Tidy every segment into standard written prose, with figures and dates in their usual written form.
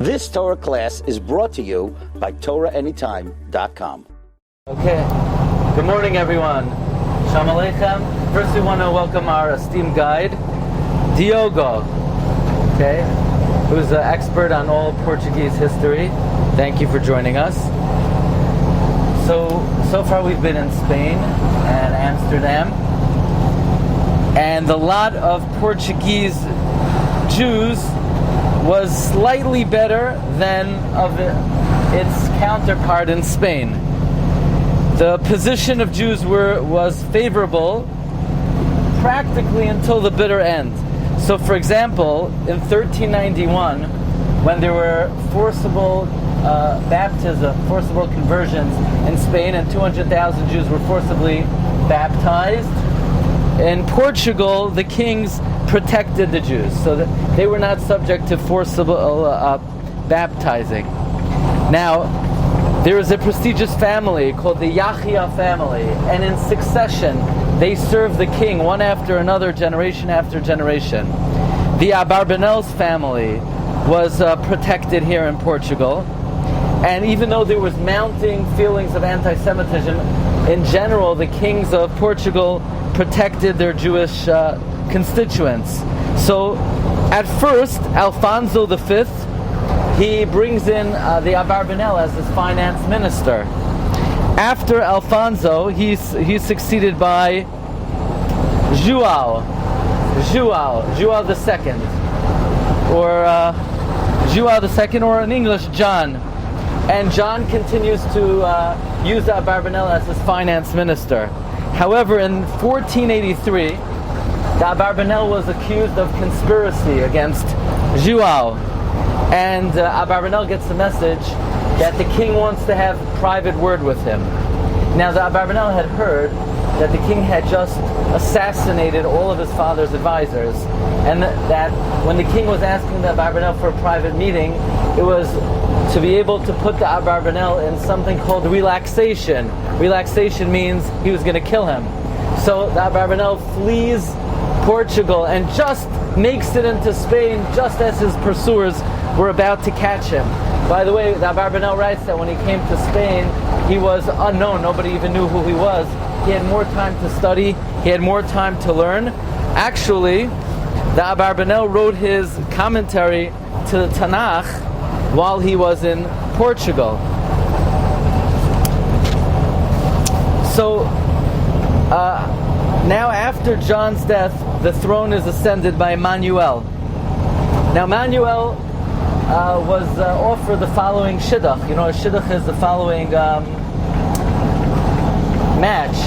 This Torah class is brought to you by TorahAnytime.com. Okay, good morning everyone. Shalom Aleichem. First we want to welcome our esteemed guide, Diogo, okay, who's an expert on all Portuguese history. Thank you for joining us. So far we've been in Spain and Amsterdam, and the lot of Portuguese Jews was slightly better than of its counterpart in Spain. The position of Jews was favorable practically until the bitter end. So for example, in 1391, when there were forcible forcible conversions in Spain, and 200,000 Jews were forcibly baptized, in Portugal the kings protected the Jews, so that they were not subject to forcible baptizing. Now, there is a prestigious family called the Yahya family, and in succession they served the king one after another, generation after generation. The Abarbanel's family was protected here in Portugal, and even though there was mounting feelings of anti-Semitism, in general the kings of Portugal protected their Jewish constituents. So at first, Alfonso V, he brings in the Abarbanel as his finance minister. After Alfonso, he's succeeded by João II, or João II, or in English, John. And John continues to use the Abarbanel as his finance minister. However, in 1483, the Abarbanel was accused of conspiracy against João, and Abarbanel gets the message that the king wants to have a private word with him. Now, the Abarbanel had heard that the king had just assassinated all of his father's advisors, and that when the king was asking the Abarbanel for a private meeting, it was to be able to put the Abarbanel in something called relaxation. Relaxation means he was going to kill him. So the Abarbanel flees Portugal and just makes it into Spain just as his pursuers were about to catch him. By the way, the Abarbanel writes that when he came to Spain, he was unknown. Nobody even knew who he was. He had more time to study. He had more time to learn. Actually, the Abarbanel wrote his commentary to the Tanakh while he was in Portugal. So, now after John's death, the throne is ascended by Manuel. Now Manuel was offered the following shidduch. You know, a shidduch is the following match.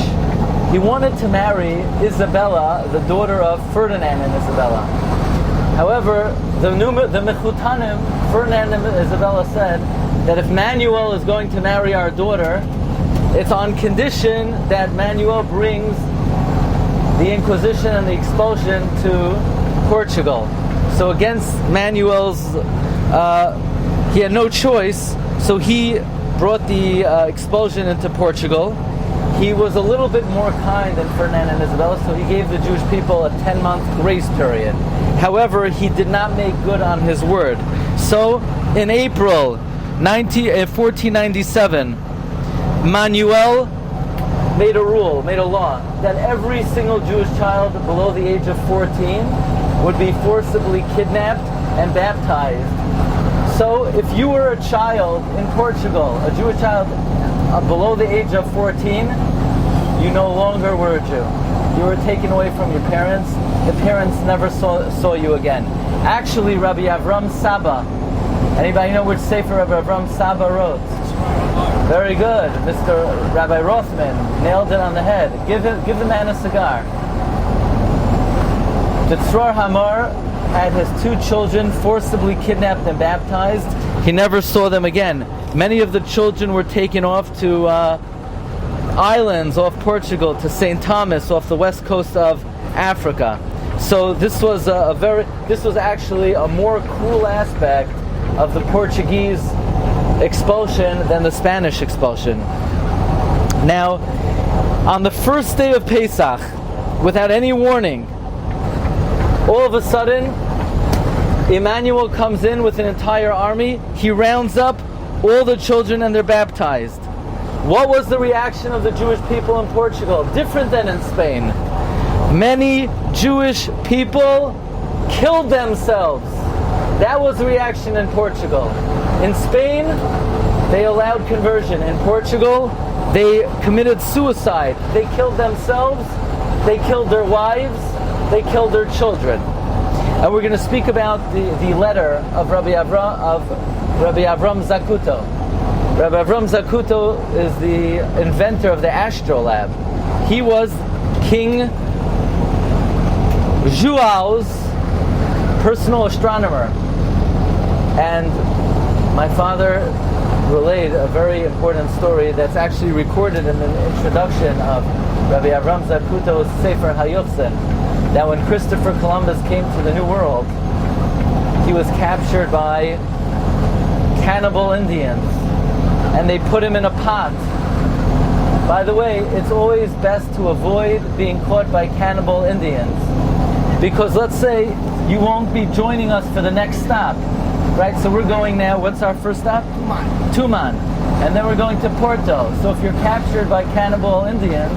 He wanted to marry Isabella, the daughter of Ferdinand and Isabella. However, the Mechutanim, Ferdinand and Isabella, said that if Manuel is going to marry our daughter, it's on condition that Manuel brings the Inquisition and the expulsion to Portugal. So against Manuel's, he had no choice, so he brought the expulsion into Portugal. He was a little bit more kind than Ferdinand and Isabella, so he gave the Jewish people a 10-month grace period. However, he did not make good on his word. So in April 1497, Manuel made a law, that every single Jewish child below the age of 14 would be forcibly kidnapped and baptized. So if you were a child in Portugal, a Jewish child below the age of 14, you no longer were a Jew. You were taken away from your parents. The parents never saw you again. Actually, Rabbi Avram Saba, anybody know which sefer Rabbi Avram Saba wrote? Very good. Mr. Rabbi Rothman nailed it on the head. Give the man a cigar. The Tzror Hamor had his two children forcibly kidnapped and baptized. He never saw them again. Many of the children were taken off to islands off Portugal, to St. Thomas off the west coast of Africa. So this was actually a more cruel aspect of the Portuguese expulsion than the Spanish expulsion. Now, on the first day of Pesach, without any warning, all of a sudden, Emmanuel comes in with an entire army. He rounds up all the children and they're baptized. What was the reaction of the Jewish people in Portugal? Different than in Spain. Many Jewish people killed themselves. That was the reaction in Portugal. In Spain, they allowed conversion. In Portugal, they committed suicide. They killed themselves, they killed their wives, they killed their children. And we're going to speak about the letter of Rabbi Avram Zakuto. Rabbi Avram Zakuto is the inventor of the astrolabe. He was King João's personal astronomer. And my father relayed a very important story that's actually recorded in the introduction of Rabbi Avram Zakuto's Sefer HaYochsen, that when Christopher Columbus came to the New World, he was captured by cannibal Indians, and they put him in a pot. By the way, it's always best to avoid being caught by cannibal Indians, because let's say you won't be joining us for the next stop, right? So we're going now, what's our first stop? Tuman. And then we're going to Porto. So if you're captured by cannibal Indians,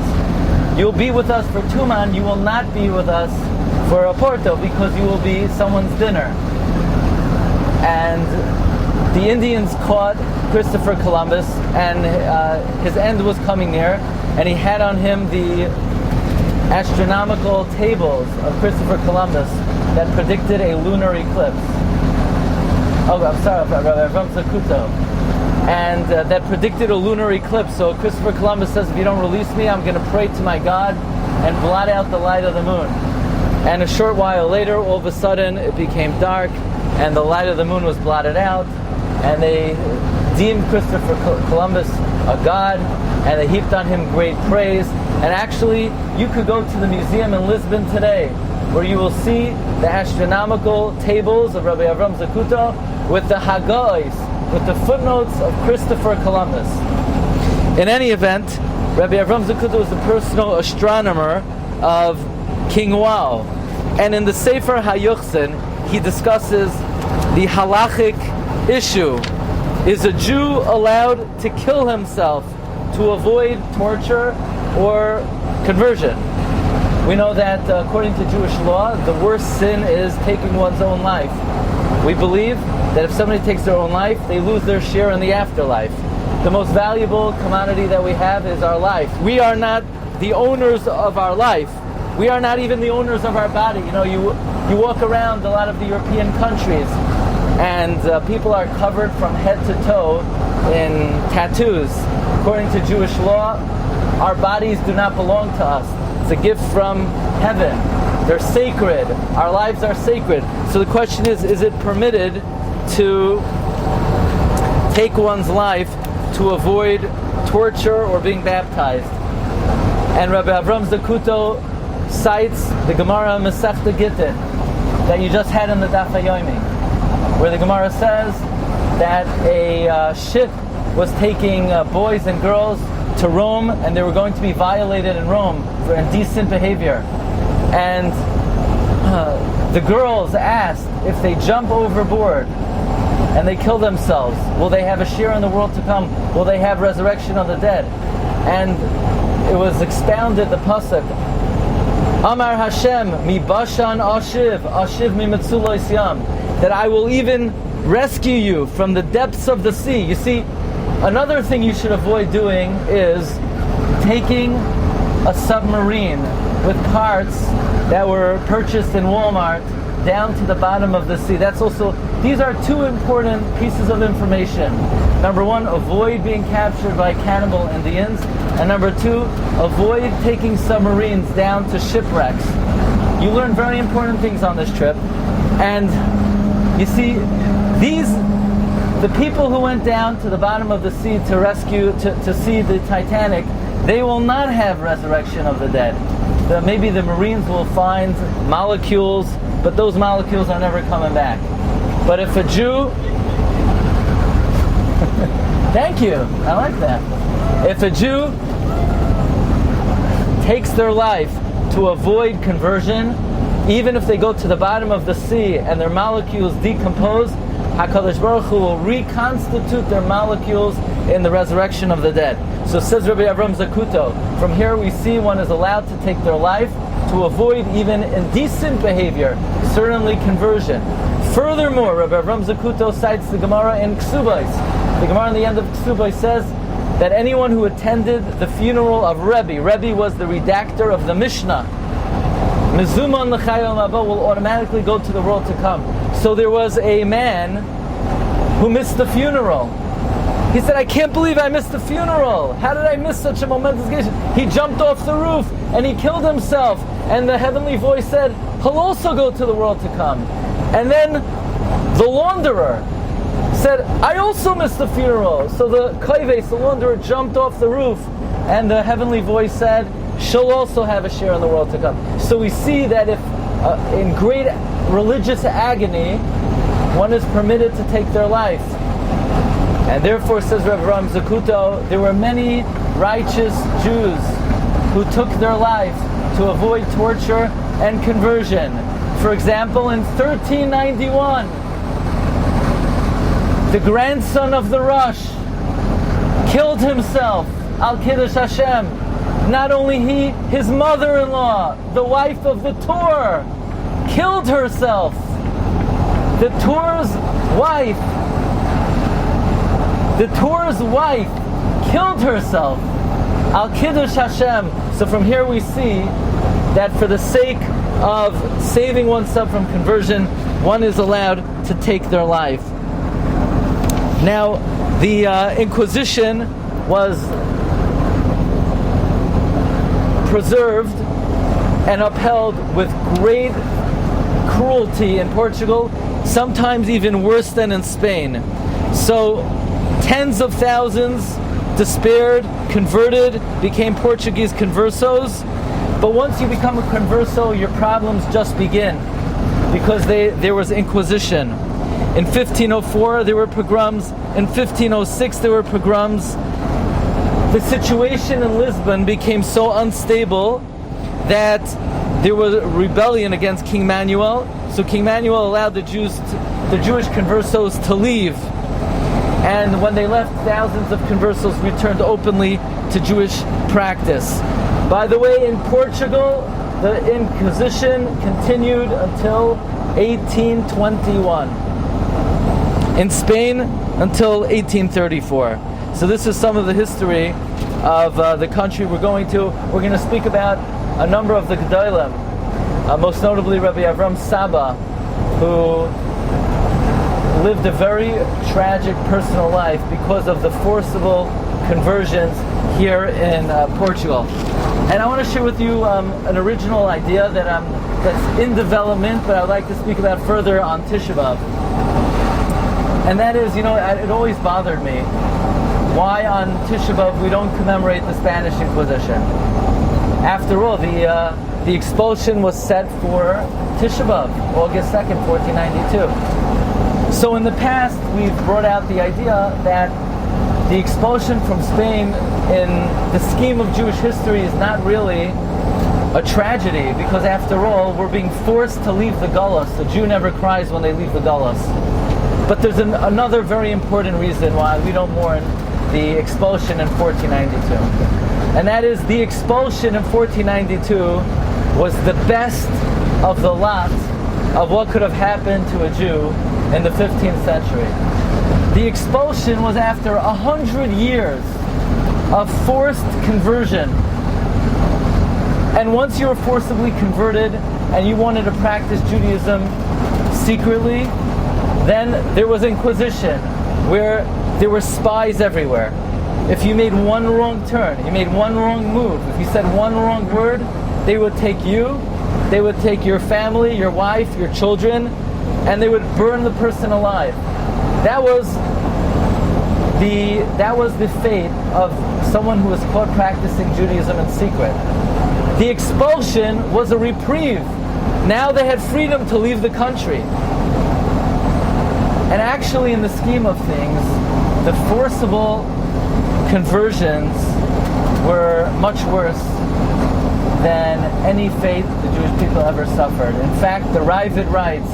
you'll be with us for Tuman, you will not be with us for Porto, because you will be someone's dinner. And the Indians caught Christopher Columbus, and his end was coming near, and he had on him the astronomical tables of Christopher Columbus that predicted a lunar eclipse. Oh, I'm sorry, Rabbi Avram Zakuto. And that predicted a lunar eclipse. So Christopher Columbus says, if you don't release me, I'm going to pray to my God and blot out the light of the moon. And a short while later, all of a sudden, it became dark, and the light of the moon was blotted out, and they deemed Christopher Columbus a god, and they heaped on him great praise. And actually, you could go to the museum in Lisbon today, where you will see the astronomical tables of Rabbi Avram Zakuto with the Haggois, with the footnotes of Christopher Columbus. In any event, Rabbi Avram Zakuto was the personal astronomer of King Wow. And in the Sefer HaYochsen, he discusses the halachic issue. Is a Jew allowed to kill himself to avoid torture or conversion? We know that according to Jewish law, the worst sin is taking one's own life. We believe that if somebody takes their own life, they lose their share in the afterlife. The most valuable commodity that we have is our life. We are not the owners of our life. We are not even the owners of our body. You know, you walk around a lot of the European countries, and people are covered from head to toe in tattoos. According to Jewish law, our bodies do not belong to us. It's a gift from heaven. They're sacred. Our lives are sacred. So the question is it permitted to take one's life to avoid torture or being baptized? And Rabbi Avram Zakuto cites the Gemara Masechta Gittin that you just had in the Daf HaYomi, where the Gemara says that a ship was taking boys and girls to Rome, and they were going to be violated in Rome for indecent behavior. And the girls asked, if they jump overboard and they kill themselves, will they have a share in the world to come? Will they have resurrection of the dead? And it was expounded, the pasuk, Amar Hashem, mi bashan ashiv mi metzulos yam, that I will even rescue you from the depths of the sea. You see, another thing you should avoid doing is taking a submarine with parts that were purchased in Walmart down to the bottom of the sea. These are two important pieces of information. Number one, avoid being captured by cannibal Indians. And number two, avoid taking submarines down to shipwrecks. You learn very important things on this trip. And you see, the people who went down to the bottom of the sea to rescue, to see the Titanic, they will not have resurrection of the dead. Maybe the Marines will find molecules, but those molecules are never coming back. But if a Jew... Thank you, I like that. If a Jew takes their life to avoid conversion, even if they go to the bottom of the sea and their molecules decompose, HaKadosh Baruch Hu will reconstitute their molecules in the resurrection of the dead. So says Rabbi Avram Zakuto, from here we see one is allowed to take their life to avoid even indecent behavior, certainly conversion. Furthermore, Rabbi Avram Zakuto cites the Gemara in Ksubais. The Gemara in the end of Ksubais says that anyone who attended the funeral of Rebbe was the redactor of the Mishnah, Mezuman l'chayil mabo, will automatically go to the world to come. So there was a man who missed the funeral. He said, I can't believe I missed the funeral. How did I miss such a momentous occasion? He jumped off the roof and he killed himself. And the heavenly voice said, he'll also go to the world to come. And then the launderer said, I also missed the funeral. So the koives, the launderer, jumped off the roof. And the heavenly voice said, she'll also have a share in the world to come. So we see that if in great religious agony, one is permitted to take their life. And therefore, says Rabbi Ram Zakuto, there were many righteous Jews who took their life to avoid torture and conversion. For example, in 1391, the grandson of the Rosh killed himself, Al Kiddush Hashem. Not only he, his mother-in-law, the wife of the Torah, killed herself. The Torah's wife killed herself. Al Kiddush Hashem. So from here we see that for the sake of saving oneself from conversion, one is allowed to take their life. Now, the Inquisition was preserved and upheld with great cruelty in Portugal, sometimes even worse than in Spain. So tens of thousands despaired, converted, became Portuguese conversos. But once you become a converso, your problems just begin, because there was Inquisition. In 1504 there were pogroms. In 1506 there were pogroms. The situation in Lisbon became so unstable that there was a rebellion against King Manuel. So King Manuel allowed the Jewish conversos to leave. And when they left, thousands of conversos returned openly to Jewish practice. By the way, in Portugal, the Inquisition continued until 1821. In Spain, until 1834. So this is some of the history of the country we're going to. We're going to speak about a number of the Gedolim, most notably Rabbi Avram Saba, who lived a very tragic personal life because of the forcible conversions here in Portugal. And I want to share with you an original idea that's in development, but I'd like to speak about further on Tisha B'Av. And that is, it always bothered me why on Tisha B'Av we don't commemorate the Spanish Inquisition. After all, the expulsion was set for Tisha B'Av, August 2nd, 1492. So in the past, we've brought out the idea that the expulsion from Spain in the scheme of Jewish history is not really a tragedy, because after all, we're being forced to leave the Galus. The Jew never cries when they leave the Galus. But there's another very important reason why we don't mourn the expulsion in 1492. And that is, the expulsion in 1492 was the best of the lot of what could have happened to a Jew in the 15th century. The expulsion was after 100 years of forced conversion. And once you were forcibly converted and you wanted to practice Judaism secretly, then there was Inquisition, where there were spies everywhere. If you made one wrong turn, you made one wrong move, if you said one wrong word, they would take you, they would take your family, your wife, your children, and they would burn the person alive. That was the fate of someone who was caught practicing Judaism in secret. The expulsion was a reprieve. Now they had freedom to leave the country. And actually, in the scheme of things, the forcible conversions were much worse than any fate the Jewish people ever suffered. In fact, the Ravid writes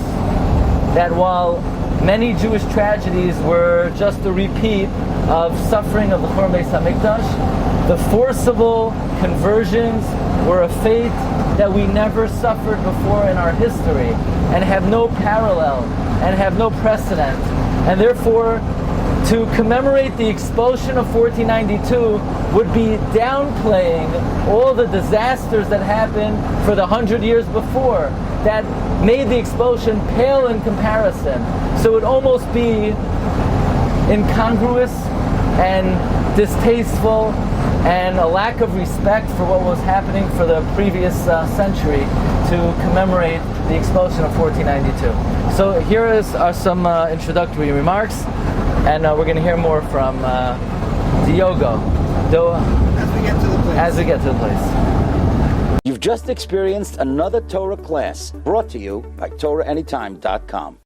that while many Jewish tragedies were just a repeat of suffering of the Churban Beis HaMikdash, the forcible conversions were a fate that we never suffered before in our history, and have no parallel, and have no precedent. And therefore, to commemorate the expulsion of 1492 would be downplaying all the disasters that happened for the 100 years before, that made the expulsion pale in comparison. So it would almost be incongruous and distasteful and a lack of respect for what was happening for the previous century to commemorate the expulsion of 1492. So here are some introductory remarks, and we're going to hear more from Diogo as we get to the place. You've just experienced another Torah class brought to you by TorahAnytime.com.